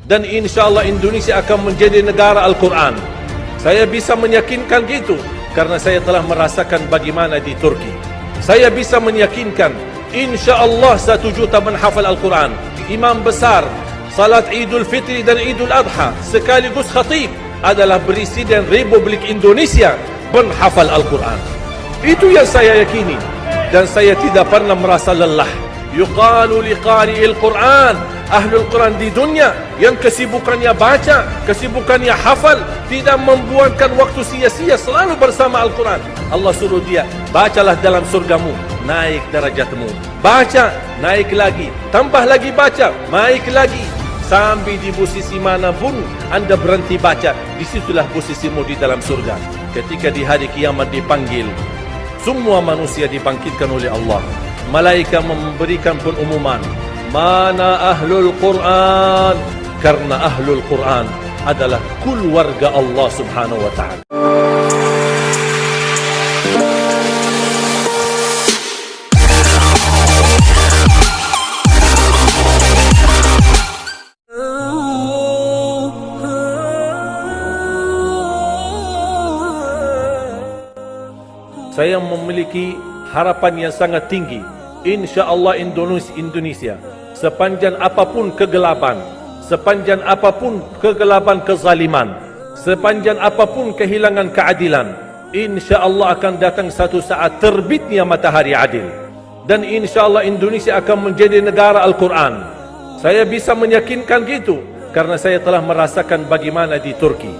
dan insyaAllah Indonesia akan menjadi negara Al-Quran. Saya bisa meyakinkan gitu karena saya telah merasakan bagaimana di Turki. Saya bisa meyakinkan insyaAllah 1 juta menghafal Al-Quran. Imam besar salat Idul Fitri dan Idul Adha sekaligus khatib adalah Presiden Republik Indonesia menghafal Al-Quran. Itu yang saya yakini, dan saya tidak pernah merasa lelah. Yuqalu liqari'il Quran, ahlul Quran di dunia yang kesibukannya baca, kesibukannya hafal, tidak membuangkan waktu sia-sia, selalu bersama Al-Quran. Allah suruh dia, bacalah dalam surgamu, naik derajatmu. Baca, naik lagi, tambah lagi baca, naik lagi. Sampai di posisi manapun anda berhenti baca, disitulah posisimu di dalam surga. Ketika di hari kiamat dipanggil, semua manusia dibangkitkan oleh Allah. Malaikat memberikan pengumuman, mana ahlul Quran? Karena ahlul Quran adalah keluarga Allah Subhanahu wa ta'ala. Saya memiliki harapan yang sangat tinggi. InsyaAllah Indonesia, sepanjang apapun kegelapan, sepanjang apapun kegelapan kezaliman, sepanjang apapun kehilangan keadilan, InsyaAllah akan datang satu saat terbitnya matahari adil. Dan InsyaAllah Indonesia akan menjadi negara Al-Quran. Saya bisa meyakinkan gitu karena saya telah merasakan bagaimana di Turki.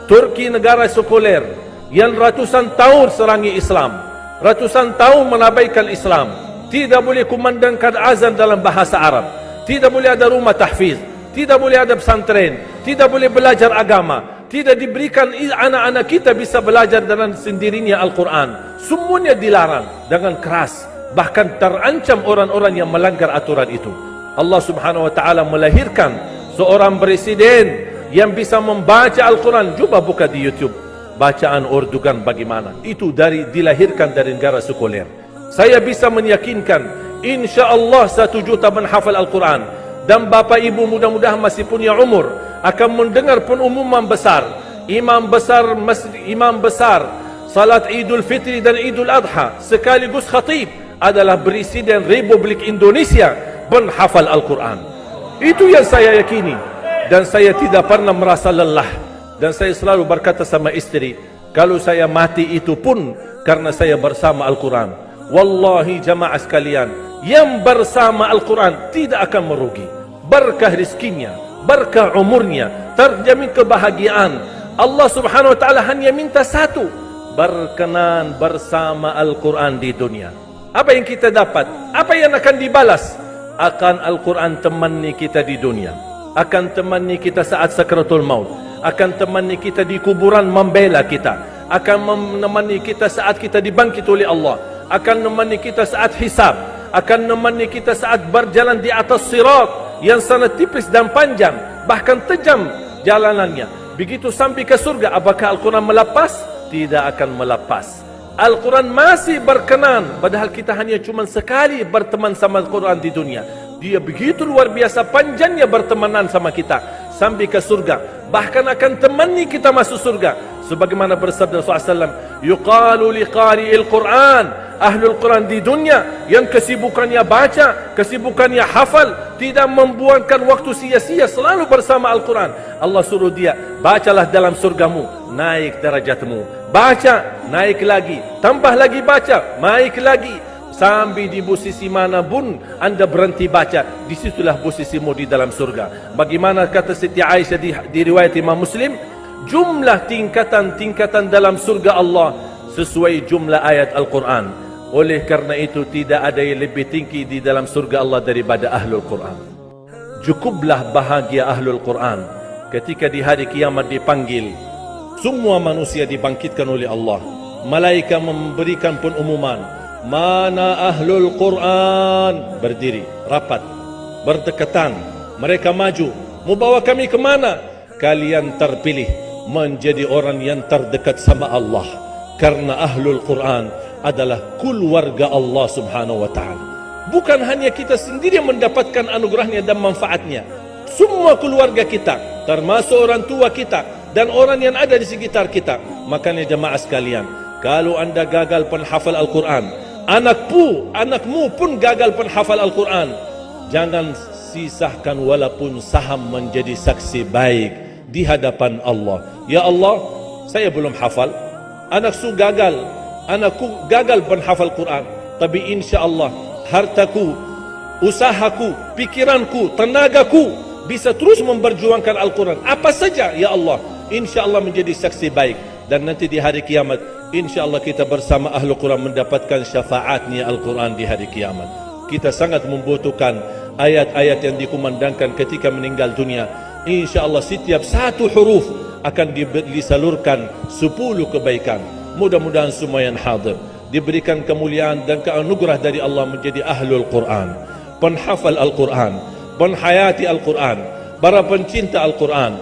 Turki negara sekuler yang ratusan tahun serangi Islam, ratusan tahun menabaikan Islam, tidak boleh kumandangkan azan dalam bahasa Arab, tidak boleh ada rumah tahfiz, tidak boleh ada pesantren, tidak boleh belajar agama, tidak diberikan anak-anak kita bisa belajar dengan sendirinya Al-Quran. Semuanya dilarang dengan keras, bahkan terancam orang-orang yang melanggar aturan itu. Allah Subhanahu wa ta'ala melahirkan seorang presiden yang bisa membaca Al-Quran. Coba buka di YouTube bacaan Erdogan bagaimana. Itu dilahirkan dari negara sekuler. Saya bisa meyakinkan insyaAllah 1 juta menghafal Al-Quran. Dan bapa ibu mudah-mudahan masih punya umur akan mendengar pengumuman besar. Imam besar salat Idul Fitri dan Idul Adha sekaligus khatib adalah Presiden Republik Indonesia menghafal Al-Quran. Itu yang saya yakini, dan saya tidak pernah merasa lelah. Dan saya selalu berkata sama istri, kalau saya mati itu pun karena saya bersama Al-Quran. Wallahi jamaah sekalian, yang bersama Al-Quran tidak akan merugi. Berkah rizkinya, berkah umurnya, terjamin kebahagiaan. Allah Subhanahu wa ta'ala hanya minta satu, berkenan bersama Al-Quran di dunia. Apa yang kita dapat? Apa yang akan dibalas? Akan Al-Quran temani kita di dunia, akan temani kita saat sakratul maut, akan temani kita di kuburan membela kita, akan menemani kita saat kita dibangkit oleh Allah, akan menemani kita saat hisab, akan menemani kita saat berjalan di atas sirat yang sangat tipis dan panjang, bahkan tajam jalanannya. Begitu sampai ke surga, apakah Al-Quran melepas? Tidak akan melepas. Al-Quran masih berkenan, padahal kita hanya cuma sekali berteman sama Al-Quran di dunia. Dia begitu luar biasa panjangnya bertemanan sama kita sampai ke surga, bahkan akan temani kita masuk surga. Sebagaimana bersabda Rasulullah SAW, yuqalu liqari'il Quran, ahlul Quran di dunia yang kesibukannya baca, kesibukannya hafal, tidak membuangkan waktu sia-sia, selalu bersama Al-Quran. Allah suruh dia, bacalah dalam surgamu, naik derajatmu. Baca, naik lagi, tambah lagi baca, naik lagi. Sampai di posisi manapun anda berhenti baca, disitulah posisimu di dalam surga. Bagaimana kata Siti Aisyah di riwayat Imam Muslim, jumlah tingkatan-tingkatan dalam surga Allah sesuai jumlah ayat Al-Quran. Oleh karena itu tidak ada yang lebih tinggi di dalam surga Allah daripada Ahlul Quran. Cukuplah bahagia Ahlul Quran ketika di hari kiamat dipanggil. Semua manusia dibangkitkan oleh Allah. Malaikat memberikan pengumuman, mana Ahlul Quran? Berdiri, rapat, berdekatan. Mereka maju, mau bawa kami ke mana? Kalian terpilih menjadi orang yang terdekat sama Allah. Karena Ahlul Quran adalah keluarga Allah Subhanahu wa ta'ala. Bukan hanya kita sendiri yang mendapatkan anugerahnya dan manfaatnya. semua keluarga kita, termasuk orang tua kita dan orang yang ada di sekitar kita. Makanya jemaah sekalian, kalau anda gagal penghafal Al-Quran, anakmu pun gagal penghafal Al-Quran, jangan sisahkan walaupun saham menjadi saksi baik di hadapan Allah. Ya Allah, saya belum hafal, anakku gagal penghafal Quran, tapi insya Allah hartaku, usahaku, pikiranku, tenagaku bisa terus memperjuangkan Al-Quran. Apa saja, ya Allah, insya Allah menjadi saksi baik. Dan nanti di hari kiamat, insya Allah kita bersama Ahlul Quran mendapatkan syafaatnya Al-Quran di hari kiamat. Kita sangat membutuhkan ayat-ayat yang dikumandangkan ketika meninggal dunia. Insya Allah setiap satu huruf akan disalurkan 10 kebaikan. Mudah-mudahan semua yang hadir diberikan kemuliaan dan keanugerah dari Allah menjadi Ahlul Quran, penghafal Al-Quran, penghayati Al-Quran, para pencinta Al-Quran,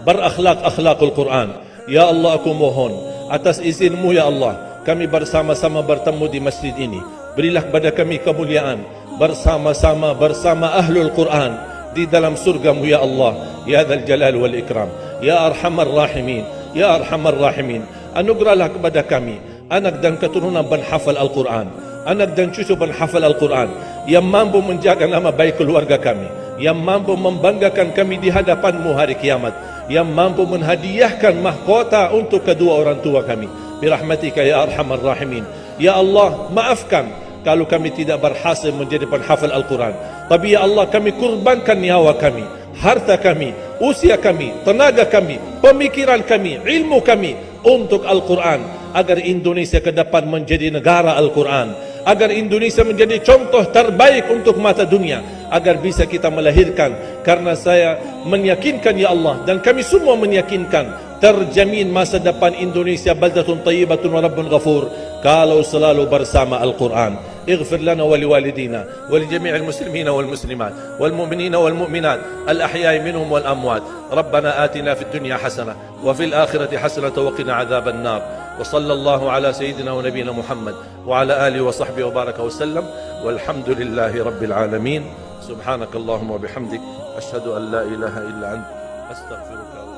berakhlak-akhlakul Quran. Ya Allah, aku mohon atas izinmu ya Allah, kami bersama-sama bertemu di masjid ini. Berilah kepada kami kemuliaan bersama-sama bersama Ahlul Quran di dalam surgamu ya Allah, ya Dzal Jalal wal Ikram, ya Arhamar Rahimin, ya Arhamar Rahimin. Anugerahlah kepada kami anak dan keturunan penghafal Al-Quran, anak dan cucu penghafal Al-Quran yang mampu menjaga nama baik keluarga kami, yang mampu membanggakan kami di hadapanmu hari kiamat, yang mampu menhadiahkan mahkota untuk kedua orang tua kami. Birahmatika ya Arhamar Rahimin. Ya Allah, maafkan kalau kami tidak berhasil menjadi penghafal Al-Quran, tapi ya Allah, kami kurbankan nyawa kami, harta kami, usia kami, tenaga kami, pemikiran kami, ilmu kami untuk Al-Quran, agar Indonesia ke depan menjadi negara Al-Quran, agar Indonesia menjadi contoh terbaik untuk mata dunia, agar bisa kita melahirkan. Karena saya meyakinkan ya Allah, dan kami semua meyakinkan, terjamin masa depan Indonesia baldatun tayyibatun wa rabbun ghafur kalau selalu bersama Al-Quran. اغفر لنا ولوالدينا ولجميع المسلمين والمسلمات والمؤمنين والمؤمنات الأحياء منهم والأموات. ربنا آتنا في الدنيا حسنة وفي الآخرة حسنة وقنا عذاب النار. وصلى الله على سيدنا ونبينا محمد وعلى آله وصحبه وبارك وسلم والحمد لله رب العالمين. سبحانك اللهم وبحمدك أشهد أن لا إله إلا أنت أستغفرك.